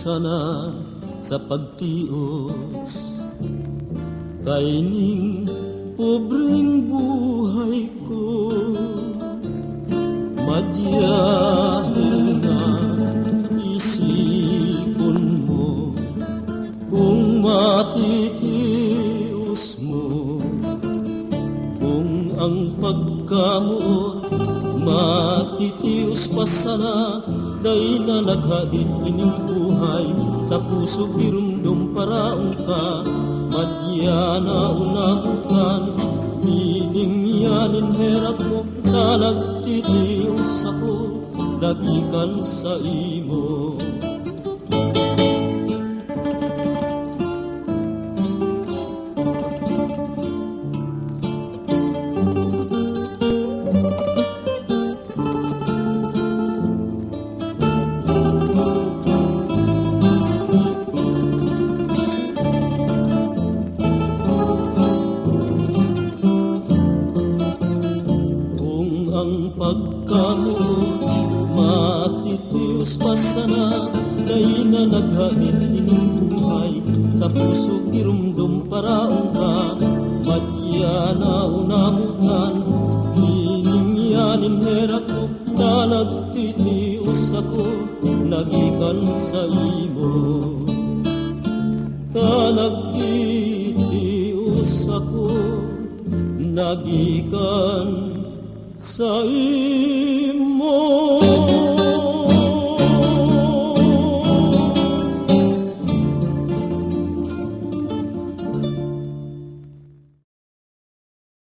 sana sa pagtios kay ning pobreng buhay ko. Madiyahil na isipon mo kung matitios mo, kung ang pagkamot matitios pa sana, day na naghadit ining buhay sa puso girumdum paraong ka. Madya na unabutan, ining yanin herap mo, na nagtitios ako, dagikan sa imo. Ang pagkamot matitios pa sana, day na naghait ining buhay sa puso girumdum paraong ka. Madya na unamutan, ining yanin herap mo, na nagtitios ako, nagikan sa imo. Na nagtitios ako, nagikan sa imo.